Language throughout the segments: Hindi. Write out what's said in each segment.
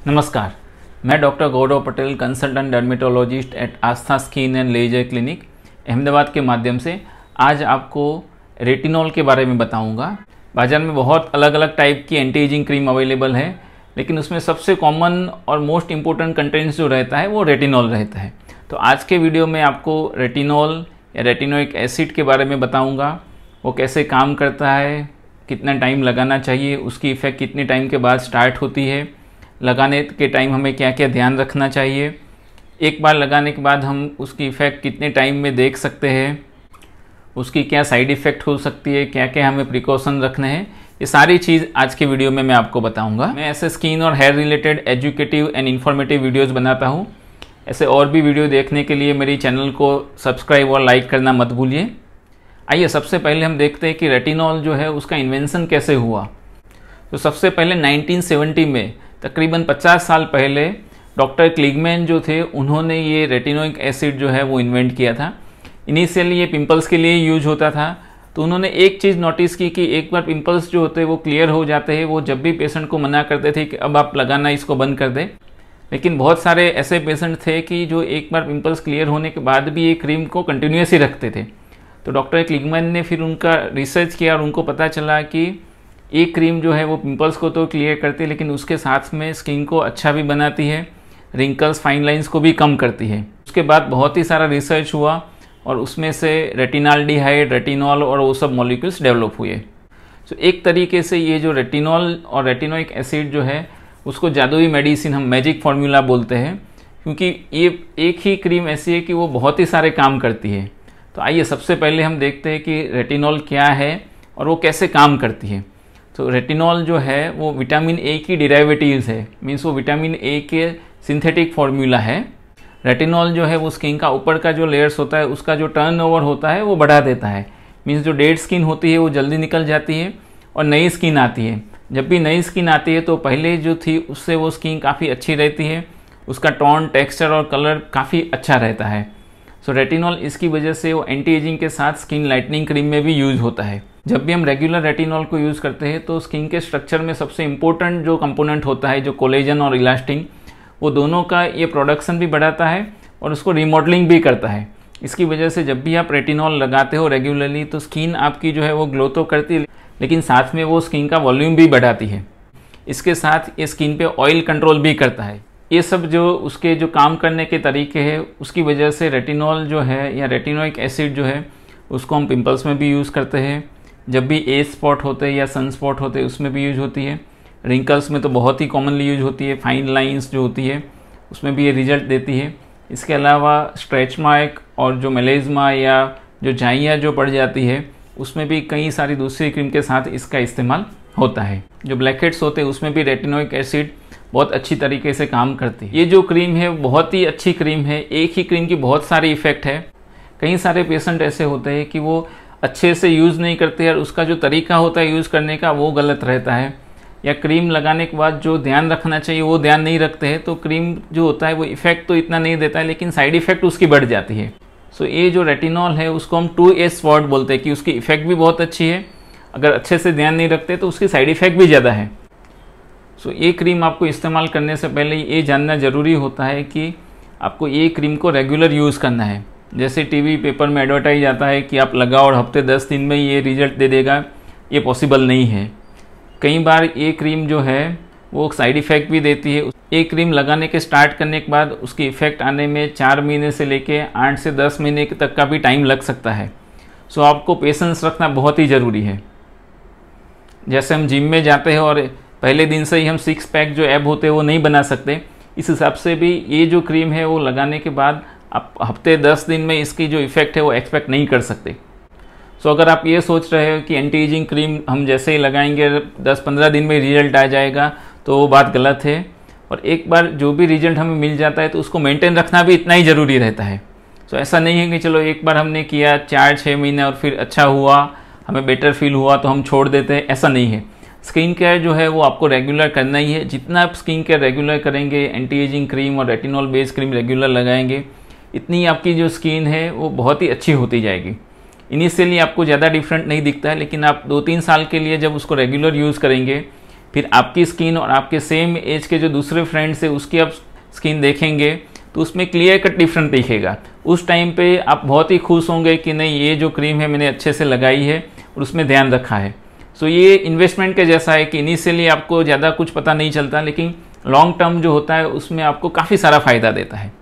नमस्कार, मैं doctor Gaurav Patel, consultant dermatologist at Aastha skin and laser clinic Ahmedabad के माध्यम से आज आपको रेटिनॉल के बारे में बताऊंगा। बाज़ार में बहुत अलग अलग टाइप की एंटी एजिंग क्रीम अवेलेबल है, लेकिन उसमें सबसे कॉमन और मोस्ट इम्पोर्टेंट कंटेंट्स जो रहता है वो रेटिनॉल रहता है। तो आज के वीडियो में आपको रेटिनॉल या रेटिनोइक एसिड के बारे में बताऊँगा। वो कैसे काम करता है, कितना टाइम लगाना चाहिए, उसकी इफ़ेक्ट कितने टाइम के बाद स्टार्ट होती है, लगाने के टाइम हमें क्या क्या ध्यान रखना चाहिए, एक बार लगाने के बाद हम उसकी इफ़ेक्ट कितने टाइम में देख सकते हैं, उसकी क्या साइड इफ़ेक्ट हो सकती है, क्या क्या हमें प्रिकॉशन रखने हैं, ये सारी चीज़ आज के वीडियो में मैं आपको बताऊंगा। मैं ऐसे स्किन और hair related educative and informative videos बनाता हूँ। ऐसे और भी वीडियो देखने के लिए मेरी चैनल को सब्सक्राइब और लाइक करना मत भूलिए। आइए सबसे पहले हम देखते हैं कि रेटिनॉल जो है उसका इन्वेंशन कैसे हुआ। तो सबसे पहले 1970 में, तकरीबन 50 साल पहले, डॉक्टर क्लिगमैन जो थे उन्होंने ये रेटिनोइक एसिड जो है वो इन्वेंट किया था। इनिशियली ये पिंपल्स के लिए यूज होता था। तो उन्होंने एक चीज़ नोटिस की कि एक बार पिंपल्स जो होते हैं वो क्लियर हो जाते हैं। वो जब भी पेशेंट को मना करते थे कि अब आप लगाना इसको बंद कर दें, लेकिन बहुत सारे ऐसे पेशेंट थे कि जो एक बार पिंपल्स क्लियर होने के बाद भी ये क्रीम को कंटिन्यूसली रखते थे। तो डॉक्टर क्लिगमैन ने फिर उनका रिसर्च किया और उनको पता चला कि एक क्रीम जो है वो पिंपल्स को तो क्लियर करती है, लेकिन उसके साथ में स्किन को अच्छा भी बनाती है, रिंकल्स, फाइन लाइंस को भी कम करती है। उसके बाद बहुत ही सारा रिसर्च हुआ और उसमें से रेटिनाल्डिहाइड, रेटिनॉल और वो सब मॉलिक्यूल्स डेवलप हुए। तो एक तरीके से ये जो रेटिनॉल और रेटिनोइक एसिड जो है उसको जादुई मेडिसिन, हम मैजिक फार्मूला बोलते हैं, क्योंकि ये एक ही क्रीम ऐसी है कि वो बहुत ही सारे काम करती है। तो आइए सबसे पहले हम देखते हैं कि रेटिनॉल क्या है और वो कैसे काम करती है। तो रेटिनॉल जो है वो विटामिन ए की डिराइवेटिव्स है, मीन्स वो विटामिन ए के सिंथेटिक फार्मूला है। रेटिनॉल जो है वो स्किन का ऊपर का जो लेयर्स होता है उसका जो टर्नओवर होता है वो बढ़ा देता है। मीन्स जो डेड स्किन होती है वो जल्दी निकल जाती है और नई स्किन आती है। जब भी नई स्किन आती है तो पहले जो थी उससे वो स्किन काफ़ी अच्छी रहती है, उसका टोन, टेक्सचर और कलर काफ़ी अच्छा रहता है। सो रेटिनॉल इसकी वजह से वो एंटी एजिंग के साथ स्किन लाइटनिंग क्रीम में भी यूज होता है। जब भी हम रेगुलर रेटिनॉल को यूज़ करते हैं तो स्किन के स्ट्रक्चर में सबसे इम्पोर्टेंट जो कंपोनेंट होता है, जो कोलेजन और इलास्टिन, वो दोनं का ये प्रोडक्शन भी बढ़ाता है और उसको रिमॉडलिंग भी करता है। इसकी वजह से जब भी आप रेटिनॉल लगाते हो रेगुलरली तो स्किन आपकी जो है वो ग्लो तो करती है, लेकिन साथ में वो स्किन का वॉल्यूम भी बढ़ाती है। इसके साथ ये स्किन पे ऑयल कंट्रोल भी करता है। ये सब जो उसके जो काम करने के तरीके हैं उसकी वजह से रेटिनॉल जो है या रेटिनोइक एसिड जो है उसको हम पिंपल्स में भी यूज़ करते हैं। जब भी एज स्पॉट होते हैं या सन स्पॉट होते हैं उसमें भी यूज होती है। रिंकल्स में तो बहुत ही कॉमनली यूज होती है। फाइन लाइंस जो होती है उसमें भी ये रिजल्ट देती है। इसके अलावा स्ट्रेच मार्क और जो मेलेज्मा या जो झाइयाँ जो पड़ जाती है उसमें भी कई सारी दूसरी क्रीम के साथ इसका इस्तेमाल होता है। जो ब्लैक हेड्स होते हैं उसमें भी रेटिनोइक एसिड बहुत अच्छी तरीके से काम करती है। ये जो क्रीम है बहुत ही अच्छी क्रीम है। एक ही क्रीम की बहुत सारी इफ़ेक्ट है। कई सारे पेशेंट ऐसे होते हैं कि वो अच्छे से यूज़ नहीं करते और उसका जो तरीका होता है यूज़ करने का वो गलत रहता है, या क्रीम लगाने के बाद जो ध्यान रखना चाहिए वो ध्यान नहीं रखते हैं। तो क्रीम जो होता है वो इफ़ेक्ट तो इतना नहीं देता है, लेकिन साइड इफ़ेक्ट उसकी बढ़ जाती है। सो ये जो रेटिनॉल है उसको हम 2S स्वॉट बोलते हैं कि उसकी इफ़ेक्ट भी बहुत अच्छी है, अगर अच्छे से ध्यान नहीं रखते तो उसकी साइड इफ़ेक्ट भी ज़्यादा है। सो ये क्रीम आपको इस्तेमाल करने से पहले ये जानना ज़रूरी होता है कि आपको ये क्रीम को रेगुलर यूज़ करना है। जैसे टीवी पेपर में एडवर्टाइज आता है कि आप लगाओ और हफ्ते 10 दिन में ये रिजल्ट दे देगा, ये पॉसिबल नहीं है। कई बार ये क्रीम जो है वो साइड इफ़ेक्ट भी देती है। एक क्रीम लगाने के स्टार्ट करने के बाद उसकी इफ़ेक्ट आने में 4 महीने से लेके 8 से 10 महीने तक का भी टाइम लग सकता है। सो आपको पेशेंस रखना बहुत ही ज़रूरी है। जैसे हम जिम में जाते हैं और पहले दिन से ही हम 6 पैक जो एब होते हैं वो नहीं बना सकते, इस हिसाब से भी ये जो क्रीम है वो लगाने के बाद आप हफ्ते 10 दिन में इसकी जो इफ़ेक्ट है वो एक्सपेक्ट नहीं कर सकते। सो अगर आप ये सोच रहे हो कि एंटी एजिंग क्रीम हम जैसे ही लगाएंगे 10-15 दिन में रिजल्ट आ जाएगा, तो वो बात गलत है। और एक बार जो भी रिजल्ट हमें मिल जाता है तो उसको मेंटेन रखना भी इतना ही ज़रूरी रहता है। सो ऐसा नहीं है कि चलो एक बार हमने किया 4-6 महीने और फिर अच्छा हुआ, हमें बेटर फील हुआ तो हम छोड़ देते हैं, ऐसा नहीं है। स्किन केयर जो है वो आपको रेगुलर करना ही है। जितना आप स्किन केयर रेगुलर करेंगे, एंटी एजिंग क्रीम और रेटिनॉल बेस्ड क्रीम रेगुलर लगाएंगे, इतनी आपकी जो स्किन है वो बहुत ही अच्छी होती जाएगी। इनिशियली आपको ज़्यादा डिफरेंट नहीं दिखता है, लेकिन आप 2-3 साल के लिए जब उसको रेगुलर यूज़ करेंगे, फिर आपकी स्किन और आपके सेम एज के जो दूसरे फ्रेंड्स है उसकी आप स्किन देखेंगे तो उसमें क्लियर कट डिफरेंस दिखेगा। उस टाइम पे आप बहुत ही खुश होंगे कि नहीं, ये जो क्रीम है मैंने अच्छे से लगाई है और उसमें ध्यान रखा है। सो ये इन्वेस्टमेंट के जैसा है कि इनिशियली आपको ज़्यादा कुछ पता नहीं चलता, लेकिन लॉन्ग टर्म जो होता है उसमें आपको काफ़ी सारा फ़ायदा देता है।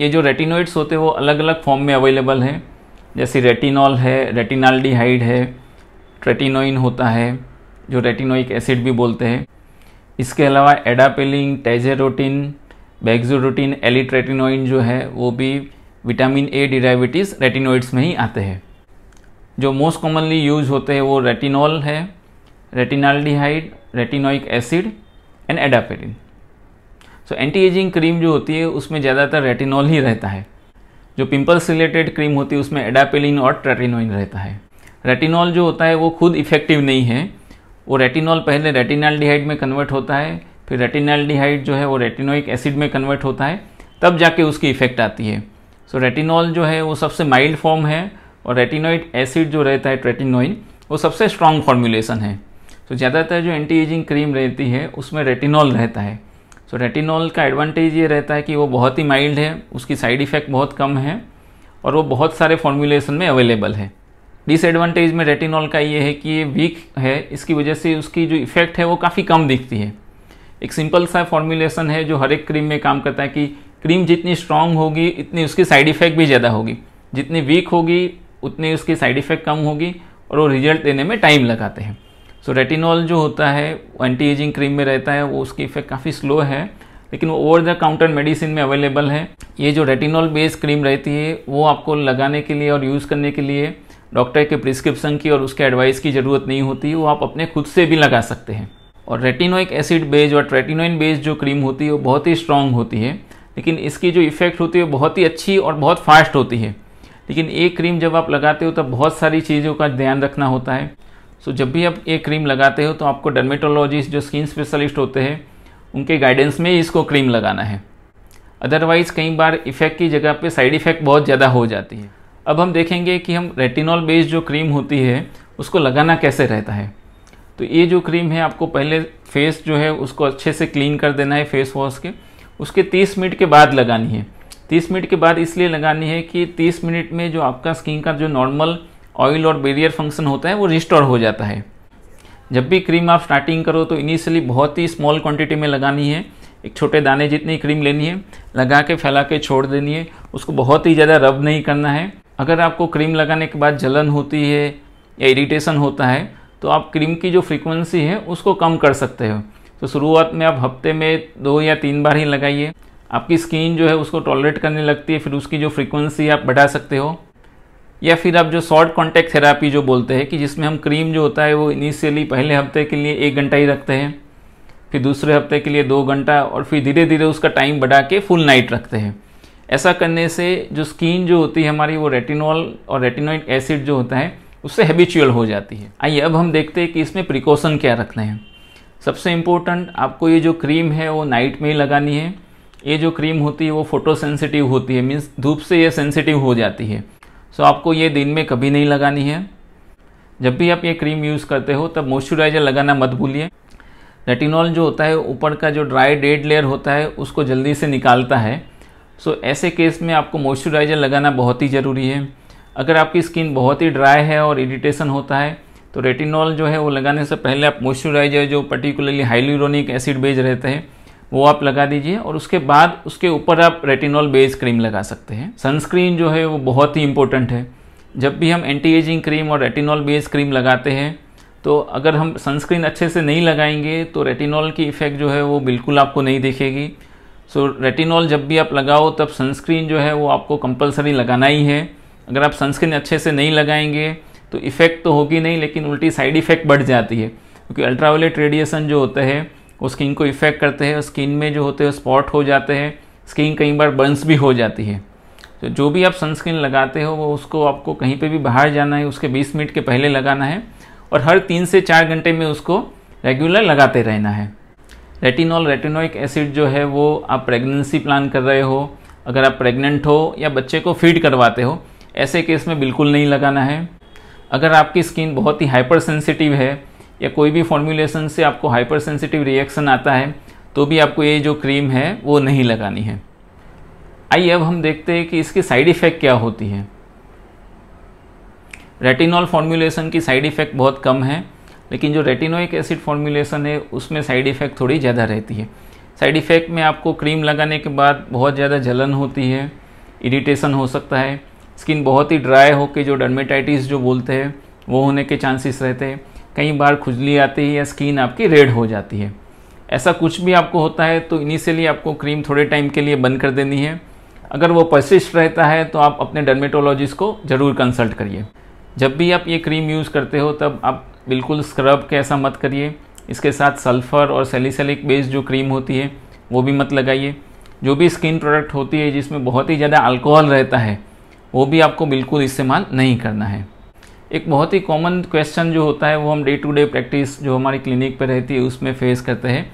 ये जो रेटिनॉइड्स होते हैं वो अलग अलग फॉर्म में अवेलेबल है, जैसे रेटिनॉल है, रेटिनाल्डिहाइड है, ट्रेटिनोइन होता है जो रेटिनोइक एसिड भी बोलते हैं। इसके अलावा एडापेलिन, टेजेरोटिन, बेक्सोरोटिन, एलिट्रेटिनोइन जो है वो भी विटामिन ए डिराइवेटिव्स रेटिनॉइड्स में ही आते हैं। जो मोस्ट कॉमनली यूज होते हैं वो रेटिनॉल है, retinaldehyde, retinoic acid and adapalene. So anti aging cream जो होती है उसमें ज़्यादातर रेटिनॉल ही रहता है। जो पिंपल्स रिलेटेड क्रीम होती है उसमें एडापेलिन और ट्रेटिनोइन रहता है। रेटिनॉल जो होता है वो खुद इफेक्टिव नहीं है, वो रेटिनॉल पहले रेटिनाल्डिहाइड में कन्वर्ट होता है, फिर रेटिनाल्डिहाइड जो है वो रेटिनोइक एसिड में कन्वर्ट होता है, तब जाके उसकी इफेक्ट आती है। सो रेटिनॉल जो है वो सबसे माइल्ड फॉर्म है और रेटिनोइक एसिड जो रहता है ट्रेटिनोइन वो सबसे स्ट्रॉन्ग फॉर्मुलेशन है। तो ज़्यादातर जो एंटी एजिंग क्रीम रहती है उसमें रेटिनॉल रहता है। सो रेटिनॉल का एडवांटेज ये रहता है कि वो बहुत ही माइल्ड है, उसकी साइड इफ़ेक्ट बहुत कम है और वो बहुत सारे फॉर्मुलेशन में अवेलेबल है। डिसएडवांटेज में रेटिनॉल का ये है कि ये वीक है, इसकी वजह से उसकी जो इफ़ेक्ट है वो काफ़ी कम दिखती है। एक सिंपल सा फॉर्मुलेशन है जो हर एक क्रीम में काम करता है कि क्रीम जितनी स्ट्रांग होगी इतनी उसकी साइड इफ़ेक्ट भी ज़्यादा होगी, जितनी वीक होगी उतनी उसकी साइड इफ़ेक्ट कम होगी और वो रिजल्ट देने में टाइम लगाते हैं। सो रेटिनॉल जो होता है एंटी एजिंग क्रीम में रहता है, वो उसकी इफेक्ट काफ़ी स्लो है, लेकिन वो ओवर द काउंटर मेडिसिन में अवेलेबल है। ये जो रेटिनॉल बेस्ड क्रीम रहती है वो आपको लगाने के लिए और यूज़ करने के लिए डॉक्टर के प्रिस्क्रिप्शन की और उसके एडवाइस की ज़रूरत नहीं होती, वो आप अपने खुद से भी लगा सकते हैं। और रेटिनोइक एसिड बेस्ड और ट्रेटिनोइन बेस्ड जो क्रीम होती है वो बहुत ही स्ट्रॉन्ग होती है, लेकिन इसकी जो इफ़ेक्ट होती है बहुत ही अच्छी और बहुत फास्ट होती है। लेकिन एक क्रीम जब आप लगाते हो तब बहुत सारी चीज़ों का ध्यान रखना होता है। सो जब भी आप एक क्रीम लगाते हो तो आपको डर्मेटोलॉजिस्ट जो स्किन स्पेशलिस्ट होते हैं उनके गाइडेंस में इसको क्रीम लगाना है, अदरवाइज़ कई बार इफ़ेक्ट की जगह पे साइड इफ़ेक्ट बहुत ज़्यादा हो जाती है। अब हम देखेंगे कि हम रेटिनॉल बेस्ड जो क्रीम होती है उसको लगाना कैसे रहता है। तो ये जो क्रीम है आपको पहले फेस जो है उसको अच्छे से क्लीन कर देना है फेस वॉश के, उसके 30 मिनट के बाद लगानी है। 30 मिनट के बाद इसलिए लगानी है कि 30 मिनट में जो आपका स्किन का जो नॉर्मल ऑयल और बैरियर फंक्शन होता है वो रिस्टोर हो जाता है। जब भी क्रीम आप स्टार्टिंग करो तो इनिशियली बहुत ही स्मॉल क्वांटिटी में लगानी है, एक छोटे दाने जितनी क्रीम लेनी है, लगा के फैला के छोड़ देनी है, उसको बहुत ही ज़्यादा रब नहीं करना है। अगर आपको क्रीम लगाने के बाद जलन होती है या इरिटेशन होता है तो आप क्रीम की जो फ्रीक्वेंसी है उसको कम कर सकते हो। तो शुरुआत में आप हफ्ते में 2 या 3 बार ही लगाइए, आपकी स्किन जो है उसको टॉलरेट करने लगती है, फिर उसकी जो फ्रीक्वेंसी आप बढ़ा सकते हो। या फिर आप जो शॉर्ट कॉन्टैक्ट थेरापी जो बोलते हैं कि जिसमें हम क्रीम जो होता है वो इनिशियली पहले हफ्ते के लिए 1 घंटा ही रखते हैं, फिर दूसरे हफ्ते के लिए 2 घंटा और फिर धीरे धीरे उसका टाइम बढ़ा के फुल नाइट रखते हैं। ऐसा करने से जो स्किन जो होती है हमारी वो रेटिनॉल और रेटिनोइक एसिड जो होता है उससे हैबिचुअल हो जाती है। आइए अब हम देखते हैं कि इसमें प्रिकॉशन क्या रखने हैं। सबसे इम्पोर्टेंट, आपको ये जो क्रीम है वो नाइट में ही लगानी है। ये जो क्रीम होती है वो फोटो सेंसिटिव होती है, मीन्स धूप से ये सेंसिटिव हो जाती है। सो आपको ये दिन में कभी नहीं लगानी है। जब भी आप ये क्रीम यूज़ करते हो तब मॉइस्चराइज़र लगाना मत भूलिए। रेटिनॉल जो होता है ऊपर का जो ड्राई डेड लेयर होता है उसको जल्दी से निकालता है। सो ऐसे केस में आपको मॉइस्चराइज़र लगाना बहुत ही ज़रूरी है। अगर आपकी स्किन बहुत ही ड्राई है और इरिटेशन होता है तो रेटिनॉल जो है वो लगाने से पहले आप मॉइस्चराइज़र जो पर्टिकुलरली हाइलुरोनिक एसिड बेस्ड रहते हैं वो आप लगा दीजिए और उसके बाद उसके ऊपर आप रेटिनॉल बेस्ड क्रीम लगा सकते हैं। सनस्क्रीन जो है वो बहुत ही इंपॉर्टेंट है। जब भी हम एंटी एजिंग क्रीम और रेटिनॉल बेस्ड क्रीम लगाते हैं तो अगर हम सनस्क्रीन अच्छे से नहीं लगाएंगे तो रेटिनॉल की इफ़ेक्ट जो है वो बिल्कुल आपको नहीं दिखेगी। सो रेटिनॉल जब भी आप लगाओ तब सनस्क्रीन जो है वो आपको कंपलसरी लगाना ही है। अगर आप सनस्क्रीन अच्छे से नहीं लगाएंगे तो इफ़ेक्ट तो होगी नहीं, लेकिन उल्टी साइड इफ़ेक्ट बढ़ जाती है, क्योंकि अल्ट्रावायलेट रेडिएशन जो होते हैं वो स्किन को इफ़ेक्ट करते हैं, स्किन में जो होते हैं स्पॉट हो जाते हैं, स्किन कई बार बर्न्स भी हो जाती है। तो जो भी आप सनस्क्रीन लगाते हो वो उसको आपको कहीं पे भी बाहर जाना है उसके 20 मिनट के पहले लगाना है और हर 3 से 4 घंटे में उसको रेगुलर लगाते रहना है। रेटिनॉल रेटिनोइक एसिड जो है वो आप प्रेगनेंसी प्लान कर रहे हो, अगर आप प्रेग्नेंट हो या बच्चे को फीड करवाते हो, ऐसे केस में बिल्कुल नहीं लगाना है। अगर आपकी स्किन बहुत ही हाइपर सेंसिटिव है या कोई भी फॉर्मुलेशन से आपको हाइपर सेंसिटिव रिएक्शन आता है तो भी आपको ये जो क्रीम है वो नहीं लगानी है। आइए अब हम देखते हैं कि इसकी साइड इफ़ेक्ट क्या होती है। रेटिनॉल फॉर्मुलेशन की साइड इफ़ेक्ट बहुत कम है, लेकिन जो रेटिनोइक एसिड फॉर्मुलेशन है उसमें साइड इफ़ेक्ट थोड़ी ज़्यादा रहती है। साइड इफ़ेक्ट में आपको क्रीम लगाने के बाद बहुत ज़्यादा जलन होती है, इरिटेशन हो सकता है, स्किन बहुत ही ड्राई होकर जो डर्मेटाइटिस जो बोलते हैं वो होने के चांसेस रहते हैं। कई बार खुजली आती है या स्किन आपकी रेड हो जाती है। ऐसा कुछ भी आपको होता है तो इनिशियली आपको क्रीम थोड़े टाइम के लिए बंद कर देनी है। अगर वो परसिस्ट रहता है तो आप अपने डर्मेटोलॉजिस्ट को ज़रूर कंसल्ट करिए। जब भी आप ये क्रीम यूज़ करते हो तब आप बिल्कुल स्क्रब के ऐसा मत करिए। इसके साथ सल्फ़र और सैलिसिलिक बेस्ड जो क्रीम होती है वो भी मत लगाइए। जो भी स्किन प्रोडक्ट होती है जिसमें बहुत ही ज़्यादा अल्कोहल रहता है वो भी आपको बिल्कुल इस्तेमाल नहीं करना है। एक बहुत ही कॉमन क्वेश्चन जो होता है वो हम डे टू डे प्रैक्टिस जो हमारी क्लिनिक पर रहती है उसमें फेस करते हैं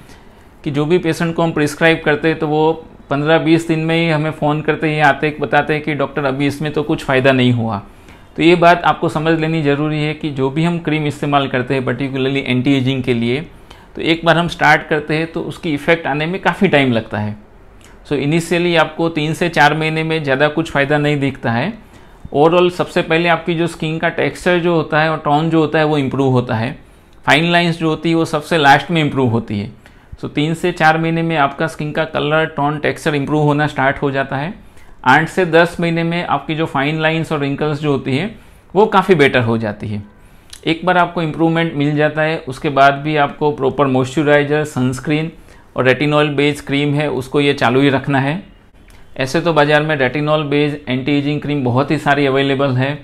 कि जो भी पेशेंट को हम प्रिस्क्राइब करते हैं तो वो 15-20 दिन में ही हमें फ़ोन करते ही आते बताते हैं कि डॉक्टर अभी इसमें तो कुछ फ़ायदा नहीं हुआ। तो ये बात आपको समझ लेनी ज़रूरी है कि जो भी हम क्रीम इस्तेमाल करते हैं पर्टिकुलरली एंटी एजिंग के लिए, तो एक बार हम स्टार्ट करते हैं तो उसकी इफ़ेक्ट आने में काफ़ी टाइम लगता है। सो इनिशियली आपको 3 से 4 महीने में ज़्यादा कुछ फ़ायदा नहीं दिखता है। ओवरऑल सबसे पहले आपकी जो स्किन का टेक्सचर जो होता है और टोन जो होता है वो इम्प्रूव होता है। फाइन लाइंस जो होती है वो सबसे लास्ट में इम्प्रूव होती है। सो 3 से 4 महीने में आपका स्किन का कलर, टोन, टेक्सचर इम्प्रूव होना स्टार्ट हो जाता है। 8 से 10 महीने में आपकी जो फाइन लाइंस और रिंकल्स जो होती है वो काफ़ी बेटर हो जाती है। एक बार आपको इम्प्रूवमेंट मिल जाता है उसके बाद भी आपको प्रॉपर मॉइस्चराइजर, सनस्क्रीन और रेटिनॉल बेस्ड क्रीम है उसको ये चालू ही रखना है। ऐसे तो बाज़ार में retinol based anti aging cream बहुत ही सारी अवेलेबल है।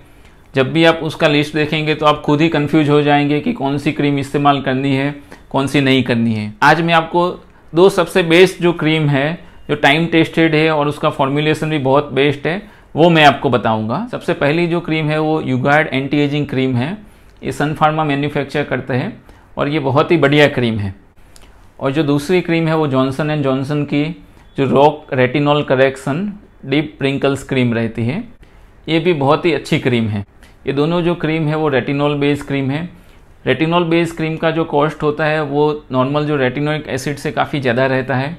जब भी आप उसका लिस्ट देखेंगे तो आप खुद ही कंफ्यूज हो जाएंगे कि कौन सी क्रीम इस्तेमाल करनी है, कौन सी नहीं करनी है। आज मैं आपको 2 सबसे बेस्ट जो क्रीम है, जो टाइम टेस्टेड है और उसका फॉर्मुलेशन भी बहुत बेस्ट है, वो मैं आपको बताऊंगा। सबसे पहली जो क्रीम है वो युगार्ड एंटी एजिंग क्रीम है। ये सन फार्मा मैन्युफैक्चर करते हैं और ये बहुत ही बढ़िया क्रीम है। और जो दूसरी क्रीम है वो जॉनसन एंड जॉनसन की जो rock retinol correction deep wrinkles cream रहती है, ये भी बहुत ही अच्छी क्रीम है। ये दोनों जो क्रीम है वो रेटिनॉल बेस्ड क्रीम है। रेटिनॉल बेस्ड क्रीम का जो कॉस्ट होता है वो नॉर्मल जो रेटिनोइक एसिड से काफ़ी ज़्यादा रहता है।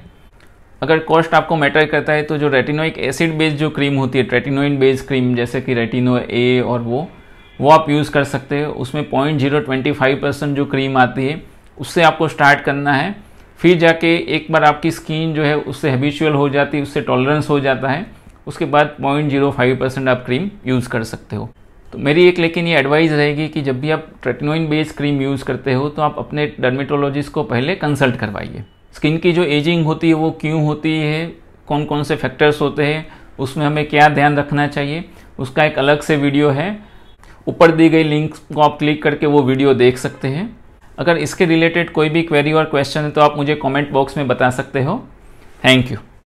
अगर कॉस्ट आपको मैटर करता है तो जो रेटिनोइक एसिड बेस्ड जो क्रीम होती है, रेटिनोइड बेस्ड क्रीम जैसे कि रेटिनो ए और वो आप यूज़ कर सकते हो। उसमें 0.025% जो क्रीम आती है उससे आपको स्टार्ट करना है। फिर जाके एक बार आपकी स्किन जो है उससे हैबिचुअल हो जाती है, उससे टॉलरेंस हो जाता है, उसके बाद 0.05% आप क्रीम यूज़ कर सकते हो। तो मेरी एक लेकिन ये एडवाइस रहेगी कि जब भी आप रेटिनोइड बेस्ड क्रीम यूज़ करते हो तो आप अपने डर्मेटोलॉजिस्ट को पहले कंसल्ट करवाइए। स्किन की जो एजिंग होती है वो क्यों होती है, कौन कौन से फैक्टर्स होते हैं, उसमें हमें क्या ध्यान रखना चाहिए, उसका एक अलग से वीडियो है। ऊपर दी गई लिंक को आप क्लिक करके वो वीडियो देख सकते हैं। अगर इसके रिलेटेड कोई भी क्वेरी और क्वेश्चन है तो आप मुझे कमेंट बॉक्स में बता सकते हो। Thank you.